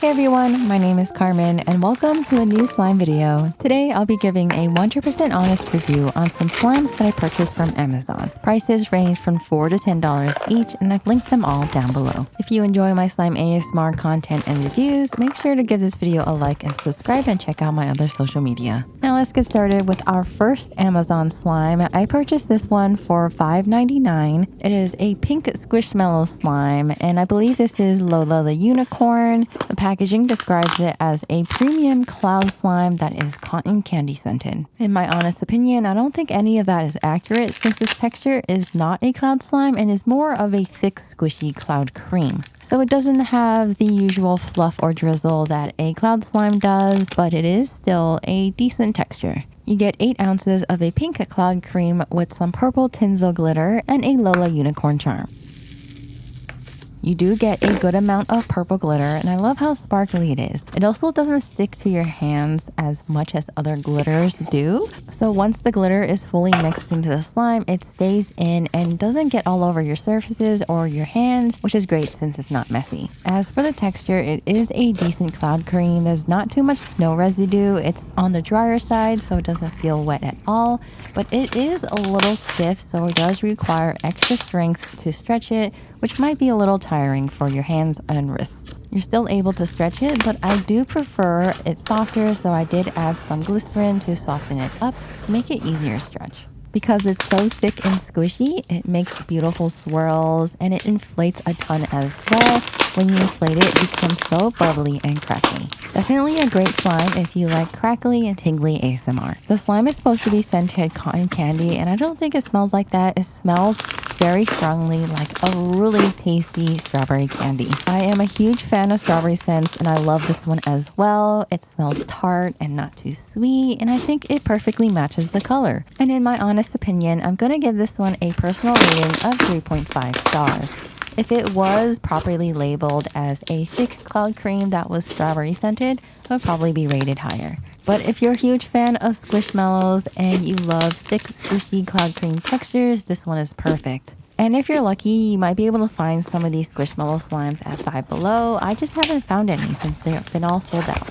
Hey everyone, my name is Carmen and welcome to a new slime video. Today I'll be giving a 100% honest review on some slimes that I purchased from Amazon. Prices range from $4 to $10 each and I've linked them all down below. If you enjoy my slime ASMR content and reviews, make sure to give this video a like and subscribe and check out my other social media. Now let's get started with our first Amazon slime. I purchased this one for $5.99. It is a pink squishmallow slime and I believe this is Lola the unicorn. The packaging describes it as a premium cloud slime that is cotton candy scented. In my honest opinion, I don't think any of that is accurate since this texture is not a cloud slime and is more of a thick squishy cloud cream. So it doesn't have the usual fluff or drizzle that a cloud slime does, but it is still a decent texture. You get 8 ounces of a pink cloud cream with some purple tinsel glitter and a Lola unicorn charm. You do get a good amount of purple glitter and I love how sparkly it is. It also doesn't stick to your hands as much as other glitters do. So once the glitter is fully mixed into the slime, it stays in and doesn't get all over your surfaces or your hands, which is great since it's not messy. As for the texture, it is a decent cloud cream. There's not too much snow residue. It's on the drier side, so it doesn't feel wet at all, but it is a little stiff, so it does require extra strength to stretch it, which might be a little tiring for your hands and wrists. You're still able to stretch it, but I do prefer it softer, so I did add some glycerin to soften it up to make it easier to stretch. Because it's so thick and squishy, it makes beautiful swirls and it inflates a ton as well. When you inflate it, it becomes so bubbly and crackly. Definitely a great slime if you like crackly and tingly ASMR. The slime is supposed to be scented cotton candy and I don't think it smells like that. It smells very strongly like a really tasty strawberry candy. I am a huge fan of strawberry scents and I love this one as well. It smells tart and not too sweet and I think it perfectly matches the color. And in my honest opinion, I'm going to give this one a personal rating of 3.5 stars. If it was properly labeled as a thick cloud cream that was strawberry scented, it would probably be rated higher. But if you're a huge fan of squishmallows and you love thick, squishy cloud cream textures, this one is perfect. And if you're lucky, you might be able to find some of these squishmallow slimes at Five Below. I just haven't found any since they've been all sold out.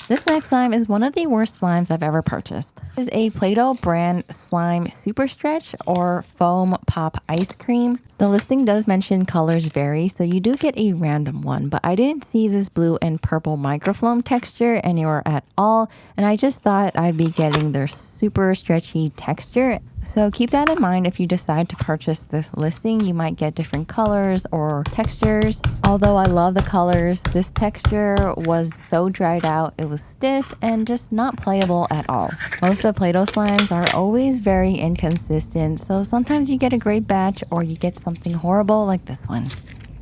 This next slime is one of the worst slimes I've ever purchased. It is a Play-Doh brand slime super stretch or foam pop ice cream. The listing does mention colors vary, so you do get a random one, but I didn't see this blue and purple microfloam texture anywhere at all, and I just thought I'd be getting their super stretchy texture. So keep that in mind if you decide to purchase this listing. You might get different colors or textures. Although I love the colors, this texture was so dried out, it was stiff and just not playable at all. Most of Play-Doh slimes are always very inconsistent, so sometimes you get a great batch or you get something horrible like this one.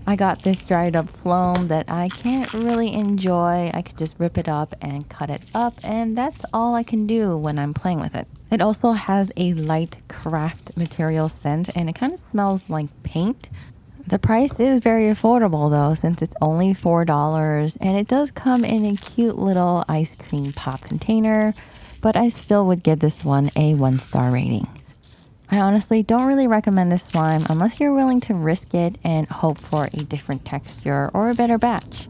I got this dried up foam that I can't really enjoy. I could just rip it up and cut it up, and that's all I can do when I'm playing with it. It also has a light craft material scent and it kind of smells like paint. The price is very affordable though, since it's only $4 and it does come in a cute little ice cream pop container, but I still would give this one a 1-star rating. I honestly don't really recommend this slime unless you're willing to risk it and hope for a different texture or a better batch.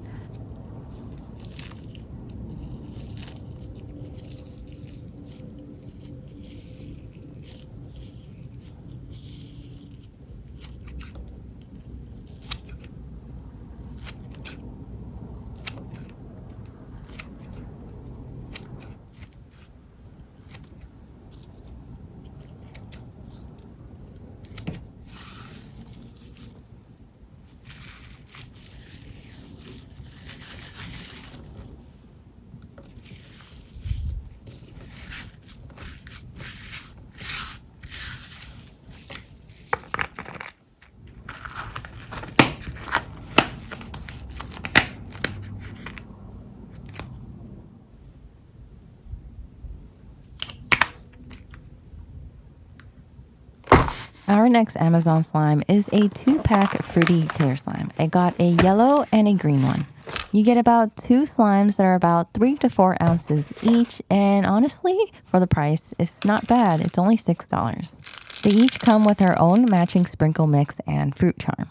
Our next Amazon slime is a 2-pack fruity clear slime. I got a yellow and a green one. You get about 2 slimes that are about 3 to 4 ounces each, and honestly, for the price, it's not bad. It's only $6. They each come with their own matching sprinkle mix and fruit charm.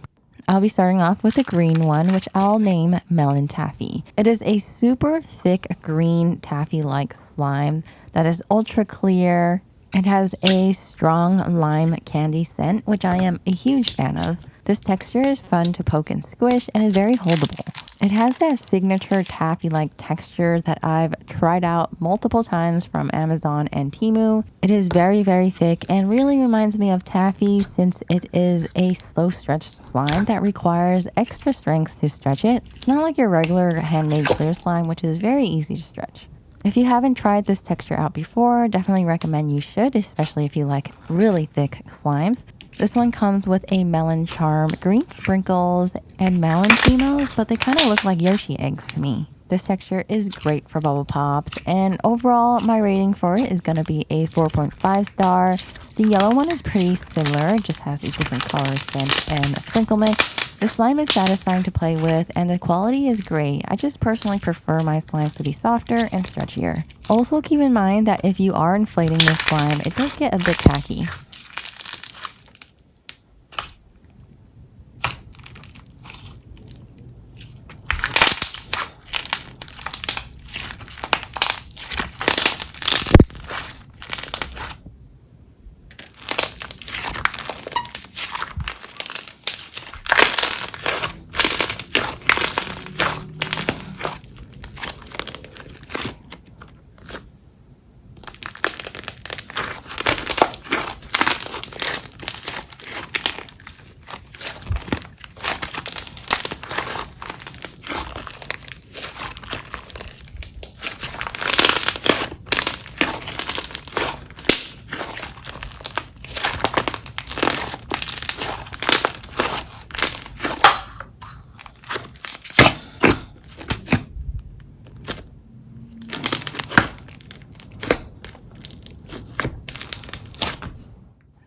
I'll be starting off with the green one, which I'll name Melon Taffy. It is a super thick green taffy-like slime that is ultra clear. It has a strong lime candy scent, which I am a huge fan of. This texture is fun to poke and squish and is very holdable. It has that signature taffy-like texture that I've tried out multiple times from Amazon and Temu. It is very, very thick and really reminds me of taffy since it is a slow stretched slime that requires extra strength to stretch it. It's not like your regular handmade clear slime, which is very easy to stretch. If you haven't tried this texture out before, definitely recommend you should, especially if you like really thick slimes. This one comes with a melon charm, green sprinkles, and melon females, but they kind of look like Yoshi eggs to me. This texture is great for bubble pops, and overall, my rating for it is going to be a 4.5 star. The yellow one is pretty similar, it just has a different color, scent, and a sprinkle mix. The slime is satisfying to play with and the quality is great. I just personally prefer my slimes to be softer and stretchier. Also keep in mind that if you are inflating this slime, it does get a bit tacky.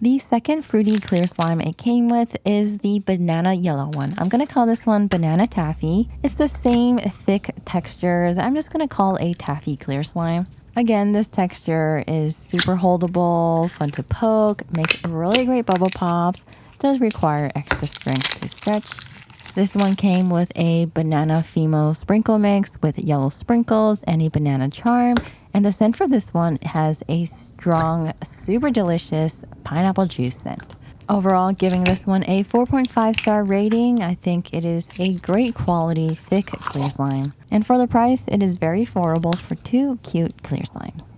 The second fruity clear slime it came with is the banana yellow one. I'm going to call this one Banana Taffy. It's the same thick texture that I'm just going to call a taffy clear slime. Again, this texture is super holdable, fun to poke, makes really great bubble pops, does require extra strength to stretch. This one came with a banana fimo sprinkle mix with yellow sprinkles and a banana charm. And the scent for this one has a strong, super delicious pineapple juice scent. Overall, giving this one a 4.5 star rating. I think it is a great quality, thick clear slime. And for the price, it is very affordable for 2 cute clear slimes.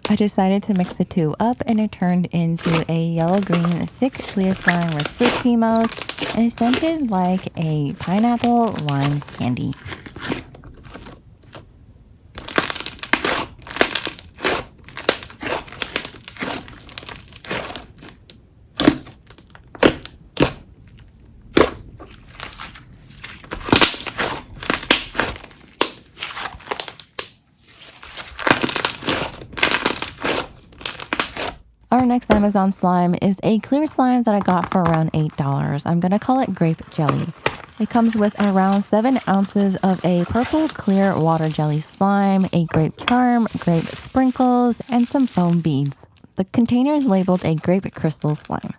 I decided to mix the two up and it turned into a yellow-green thick clear slime with fruit females and it's scented like a pineapple lime candy. Our next Amazon slime is a clear slime that I got for around $8. I'm gonna call it grape jelly. It comes with around 7 ounces of a purple clear water jelly slime, a grape charm, grape sprinkles, and some foam beads. The container is labeled a grape crystal slime.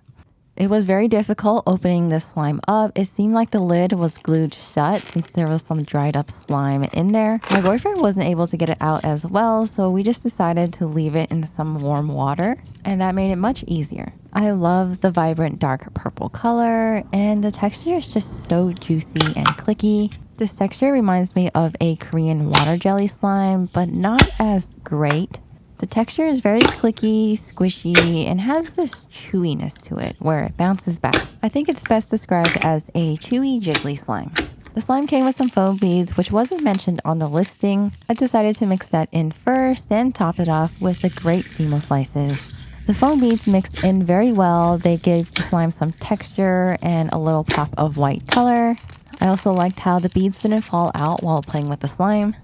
It was very difficult opening this slime up. It seemed like the lid was glued shut since there was some dried up slime in there. My boyfriend wasn't able to get it out as well, so we just decided to leave it in some warm water, and that made it much easier. I love the vibrant dark purple color, and the texture is just so juicy and clicky. This texture reminds me of a Korean water jelly slime, but not as great. The texture is very clicky, squishy, and has this chewiness to it where it bounces back. I think it's best described as a chewy, jiggly slime. The slime came with some foam beads, which wasn't mentioned on the listing. I decided to mix that in first and top it off with the grape Fimo slices. The foam beads mixed in very well. They gave the slime some texture and a little pop of white color. I also liked how the beads didn't fall out while playing with the slime.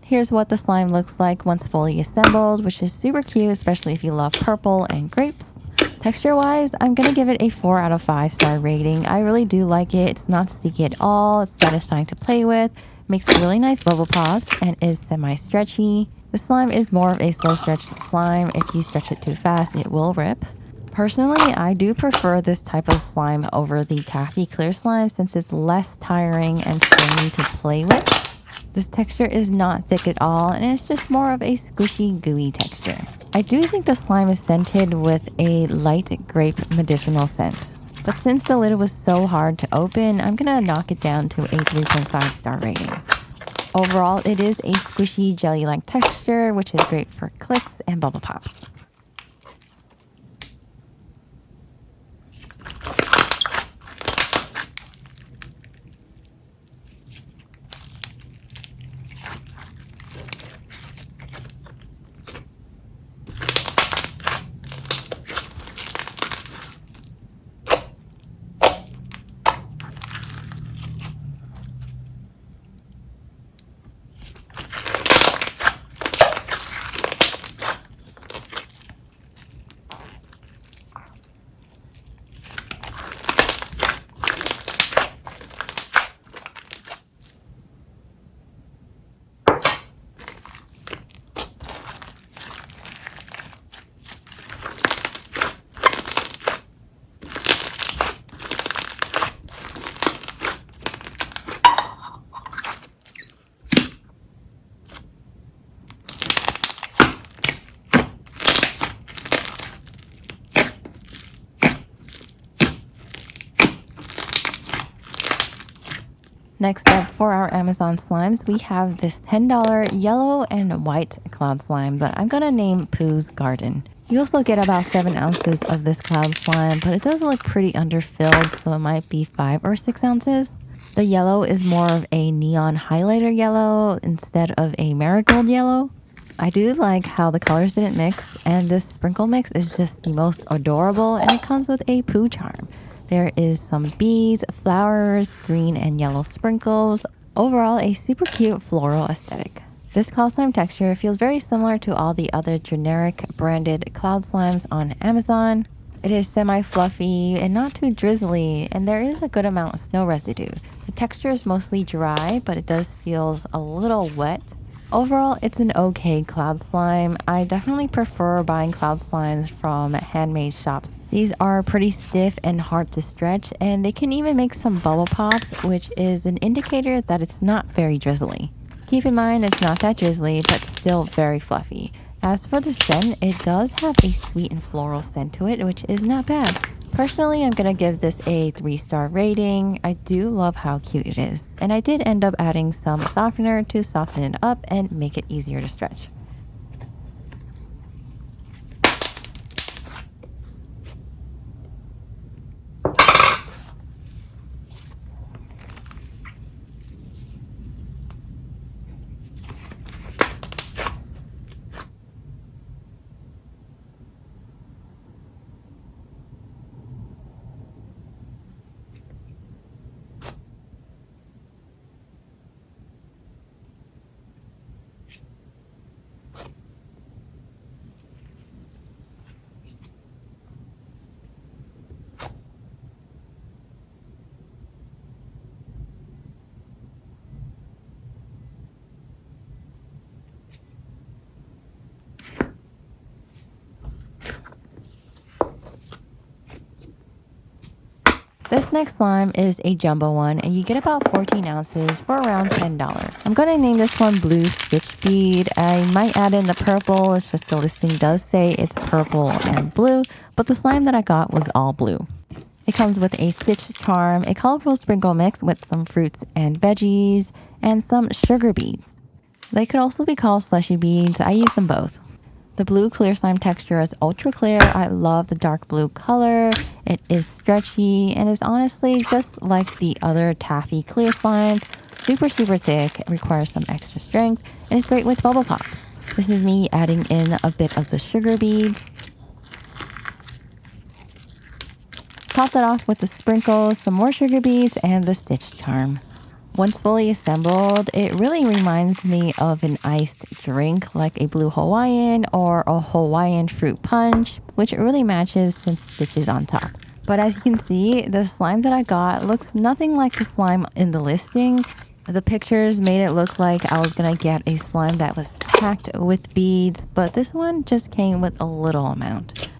Here's what the slime looks like once fully assembled, which is super cute, especially if you love purple and grapes. Texture-wise, I'm going to give it a 4 out of 5 star rating. I really do like it. It's not sticky at all. It's satisfying to play with. Makes really nice bubble pops and is semi-stretchy. The slime is more of a slow stretch slime. If you stretch it too fast, it will rip. Personally, I do prefer this type of slime over the taffy clear slime since it's less tiring and springy to play with. This texture is not thick at all, and it's just more of a squishy, gooey texture. I do think the slime is scented with a light grape medicinal scent. But since the lid was so hard to open, I'm gonna knock it down to a 3.5 star rating. Overall, it is a squishy, jelly-like texture, which is great for clicks and bubble pops. Next up for our Amazon slimes, we have this $10 yellow and white cloud slime that I'm gonna name Pooh's Garden. You also get about 7 ounces of this cloud slime, but it does look pretty underfilled, so it might be 5 or 6 ounces. The yellow is more of a neon highlighter yellow instead of a marigold yellow. I do like how the colors didn't mix, and this sprinkle mix is just the most adorable, and it comes with a pooh charm. There is some beads, flowers, green and yellow sprinkles. Overall, a super cute floral aesthetic. This cloud slime texture feels very similar to all the other generic branded cloud slimes on Amazon. It is semi-fluffy and not too drizzly, and there is a good amount of snow residue. The texture is mostly dry, but it does feel a little wet. Overall, it's an okay cloud slime. I definitely prefer buying cloud slimes from handmade shops. These are pretty stiff and hard to stretch, and they can even make some bubble pops, which is an indicator that it's not very drizzly. Keep in mind it's not that drizzly, but still very fluffy. As for the scent, it does have a sweet and floral scent to it, which is not bad. Personally, I'm gonna give this a 3-star rating. I do love how cute it is, and I did end up adding some softener to soften it up and make it easier to stretch. This next slime is a jumbo one, and you get about 14 ounces for around $10. I'm going to name this one Blue Stitch Bead. I might add in the purple. It's just the listing does say it's purple and blue, but the slime that I got was all blue. It comes with a stitch charm, a colorful sprinkle mix with some fruits and veggies, and some sugar beads. They could also be called slushy beads. I use them both. The blue clear slime texture is ultra clear. I love the dark blue color. It is stretchy and is honestly just like the other taffy clear slimes. Super thick, it requires some extra strength, and is great with bubble pops. This is me adding in a bit of the sugar beads. Top that off with the sprinkles, some more sugar beads, and the stitch charm. Once fully assembled, it really reminds me of an iced drink like a blue Hawaiian or a Hawaiian fruit punch, which really matches since Stitch is on top. But as you can see, the slime that I got looks nothing like the slime in the listing. The pictures made it look like I was gonna get a slime that was packed with beads, but this one just came with a little amount.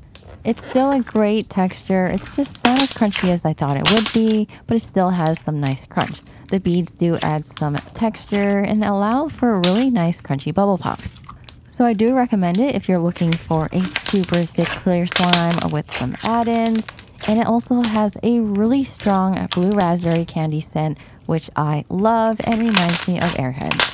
It's still a great texture. It's just not as crunchy as I thought it would be, but it still has some nice crunch. The beads do add some texture and allow for really nice crunchy bubble pops. So I do recommend it if you're looking for a super thick clear slime with some add-ins. And it also has a really strong blue raspberry candy scent, which I love and reminds me of Airheads.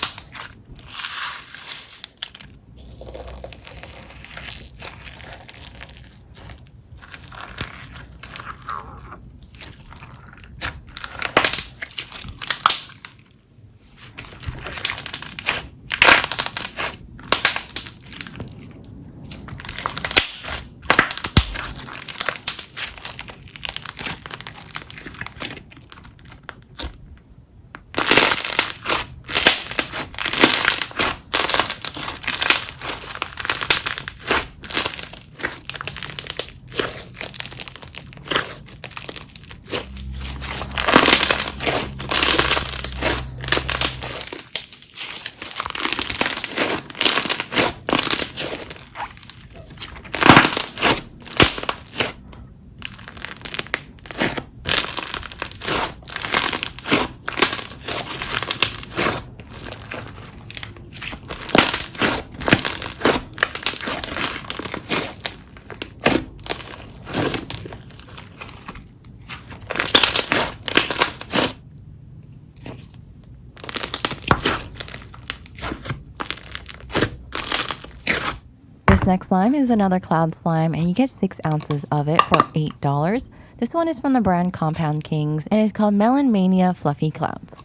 This next slime is another cloud slime, and you get 6 ounces of it for $8. This one is from the brand Compound Kings and is called Melon Mania Fluffy Clouds.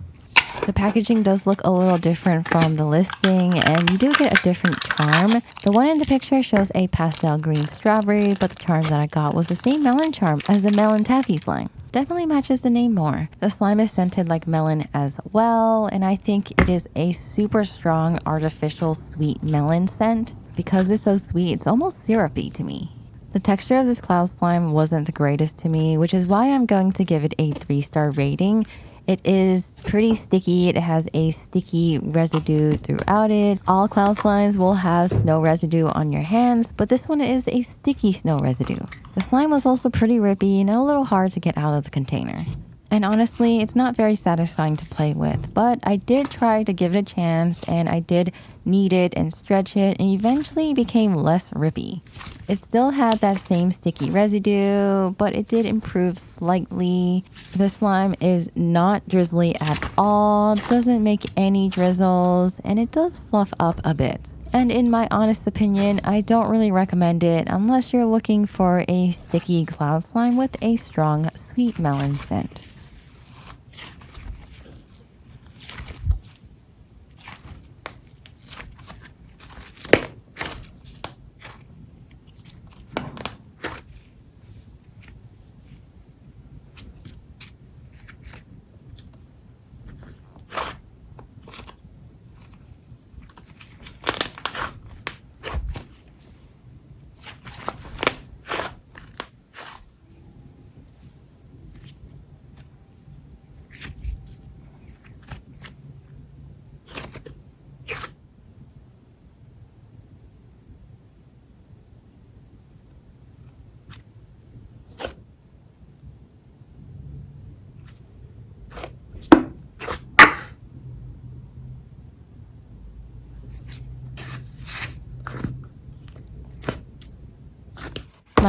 The packaging does look a little different from the listing, and you do get a different charm. The one in the picture shows a pastel green strawberry, but the charm that I got was the same melon charm as the melon taffy slime. Definitely matches the name more. The slime is scented like melon as well, and I think it is a super strong artificial sweet melon scent. Because it's so sweet, it's almost syrupy to me. The texture of this cloud slime wasn't the greatest to me, which is why I'm going to give it a 3-star rating. It is pretty sticky. It has a sticky residue throughout it. All cloud slimes will have snow residue on your hands, but this one is a sticky snow residue. The slime was also pretty rippy and a little hard to get out of the container. And honestly, it's not very satisfying to play with, but I did try to give it a chance, and I did knead it and stretch it, and eventually it became less rippy. It still had that same sticky residue, but it did improve slightly. The slime is not drizzly at all, doesn't make any drizzles, and it does fluff up a bit. And in my honest opinion, I don't really recommend it unless you're looking for a sticky cloud slime with a strong sweet melon scent.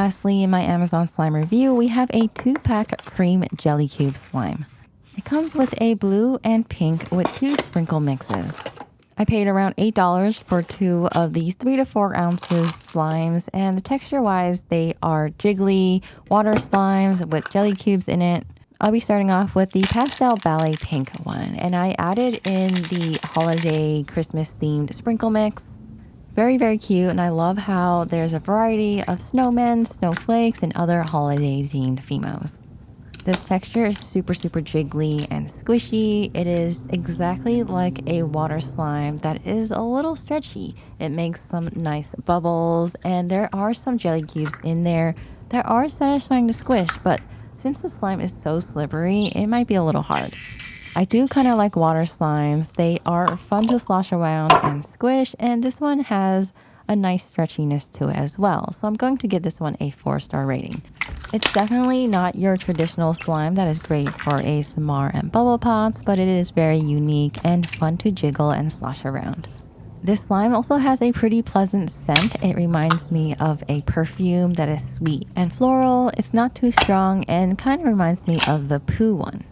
Lastly, in my Amazon slime review, we have a 2-pack cream jelly cube slime. It comes with a blue and pink with 2 sprinkle mixes. I paid around $8 for 2 of these 3 to 4 ounces slimes, and texture-wise, they are jiggly water slimes with jelly cubes in it. I'll be starting off with the pastel ballet pink one, and I added in the holiday Christmas themed sprinkle mix. Very, very cute, and I love how there's a variety of snowmen, snowflakes, and other holiday-themed Fimos. This texture is super, super jiggly and squishy. It is exactly like a water slime that is a little stretchy. It makes some nice bubbles, and there are some jelly cubes in there that are satisfying to squish, but since the slime is so slippery, it might be a little hard. I do kind of like water slimes. They are fun to slosh around and squish, and this one has a nice stretchiness to it as well. So I'm going to give this one a 4-star rating. It's definitely not your traditional slime that is great for ASMR and bubble pops, but it is very unique and fun to jiggle and slosh around. This slime also has a pretty pleasant scent. It reminds me of a perfume that is sweet and floral. It's not too strong and kind of reminds me of the Pooh one.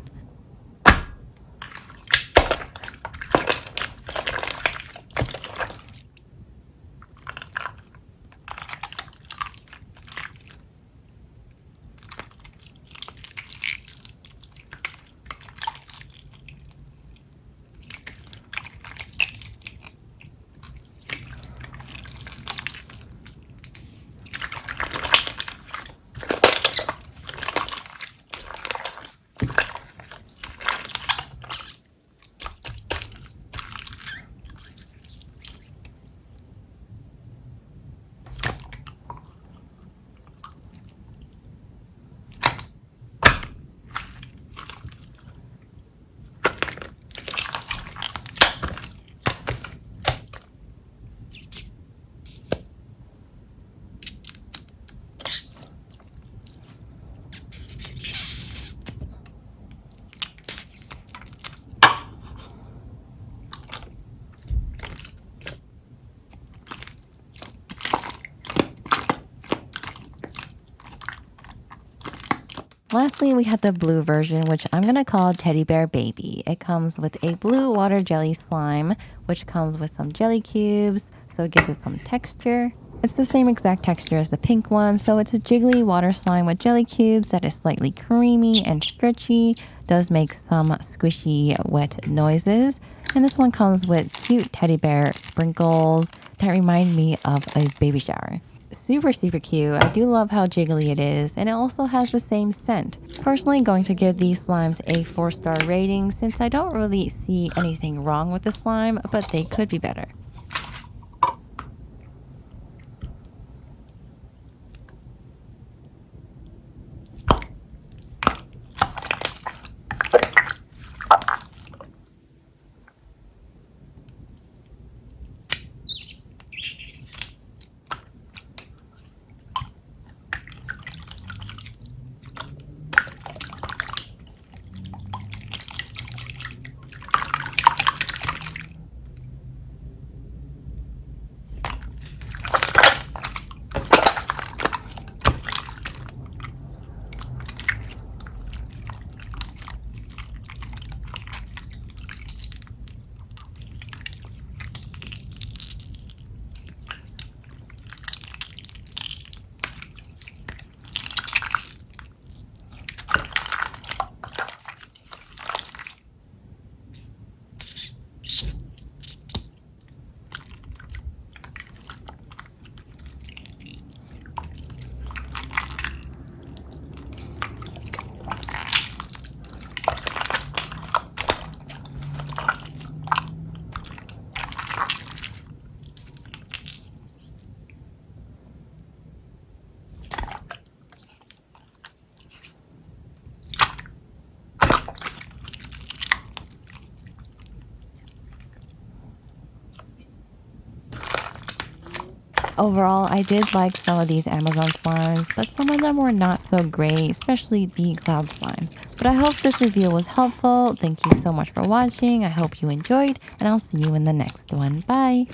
Lastly, we have the blue version, which I'm going to call Teddy Bear Baby. It comes with a blue water jelly slime, which comes with some jelly cubes, so it gives it some texture. It's the same exact texture as the pink one, so it's a jiggly water slime with jelly cubes that is slightly creamy and stretchy, does make some squishy wet noises. And this one comes with cute teddy bear sprinkles that remind me of a baby shower. Super, super cute. I do love how jiggly it is, and it also has the same scent. Personally, going to give these slimes a 4-star rating since I don't really see anything wrong with the slime, but they could be better. Overall, I did like some of these Amazon slimes, but some of them were not so great, especially the cloud slimes. But I hope this review was helpful. Thank you so much for watching. I hope you enjoyed, and I'll see you in the next one. Bye!